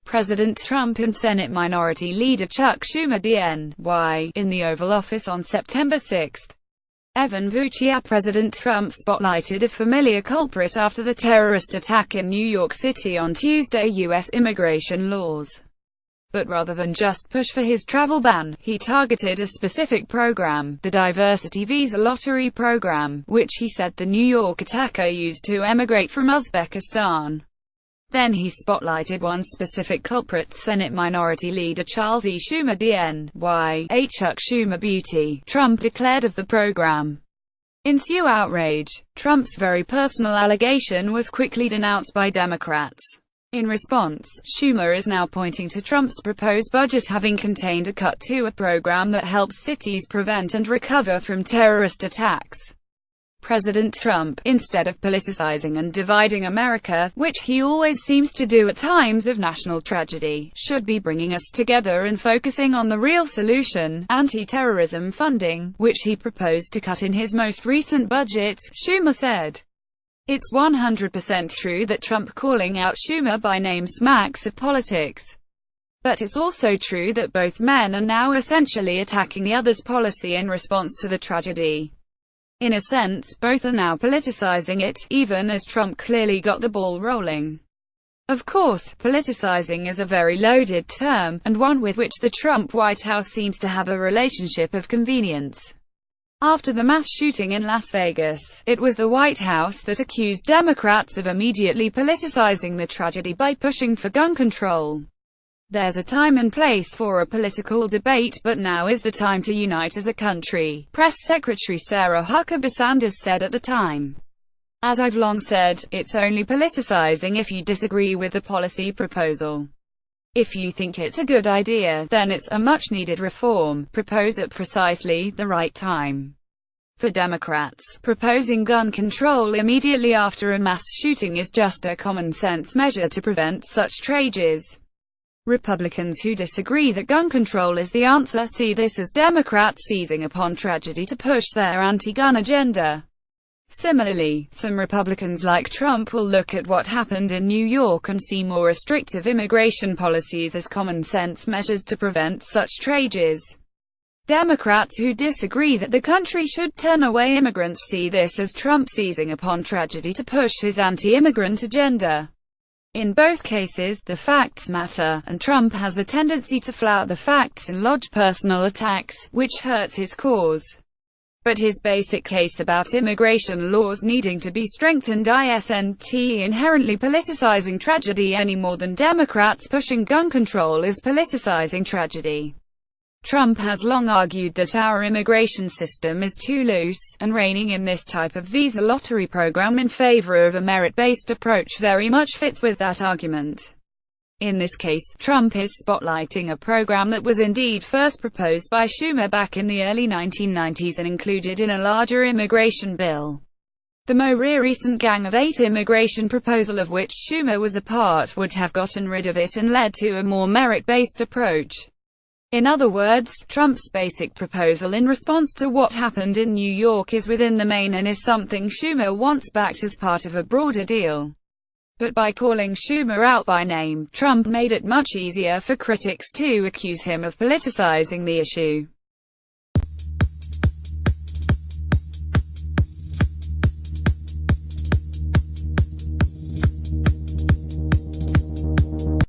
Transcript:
President Trump and Senate Minority Leader Chuck Schumer DN.Y. in the Oval Office on September 6. VucciAP President Trump spotlighted a familiar culprit after the terrorist attack in New York City on Tuesday: U.S. immigration laws. But rather than just push for his travel ban, he targeted a specific program, the diversity visa lottery program, which he said the New York attacker used to emigrate from Uzbekistan. Then he spotlighted one specific culprit: Senate Minority Leader Charles E. Schumer DN.Y. A Chuck Schumer beauty, Trump declared of the program. Ensue outrage. Trump's very personal allegation was quickly denounced by Democrats. In response, Schumer is now pointing to Trump's proposed budget having contained a cut to a program that helps cities prevent and recover from terrorist attacks. President Trump, instead of politicizing and dividing America, which he always seems to do at times of national tragedy, should be bringing us together and focusing on the real solution: anti-terrorism funding, which he proposed to cut in his most recent budget, Schumer said. It's 100% true that Trump calling out Schumer by name smacks of politics. But it's also true that both men are now essentially attacking the other's policy in response to the tragedy. In a sense, both are now politicizing it, even as Trump clearly got the ball rolling. Of course, politicizing is a very loaded term, and one with which the Trump White House seems to have a relationship of convenience. After the mass shooting in Las Vegas, it was the White House that accused Democrats of immediately politicizing the tragedy by pushing for gun control. There's a time and place for a political debate, but now is the time to unite as a country, Press Secretary Sarah Huckabee Sanders said at the time. As I've long said, it's only politicizing if you disagree with the policy proposal. If you think it's a good idea, then it's a much-needed reform, proposed at precisely the right time. For Democrats, proposing gun control immediately after a mass shooting is just a common-sense measure to prevent such tragedies. Republicans who disagree that gun control is the answer see this as Democrats seizing upon tragedy to push their anti-gun agenda. Similarly, some Republicans like Trump will look at what happened in New York and see more restrictive immigration policies as common-sense measures to prevent such tragedies. Democrats who disagree that the country should turn away immigrants see this as Trump seizing upon tragedy to push his anti-immigrant agenda. In both cases, the facts matter, and Trump has a tendency to flout the facts and lodge personal attacks, which hurts his cause. But his basic case about immigration laws needing to be strengthened isn't inherently politicizing tragedy any more than Democrats pushing gun control is politicizing tragedy. Trump has long argued that our immigration system is too loose, and reining in this type of visa lottery program in favor of a merit-based approach very much fits with that argument. In this case, Trump is spotlighting a program that was indeed first proposed by Schumer back in the early 1990s and included in a larger immigration bill. The more recent Gang of Eight immigration proposal, of which Schumer was a part, would have gotten rid of it and led to a more merit-based approach. In other words, Trump's basic proposal in response to what happened in New York is within the main and is something Schumer wants backed as part of a broader deal. But by calling Schumer out by name, Trump made it much easier for critics to accuse him of politicizing the issue.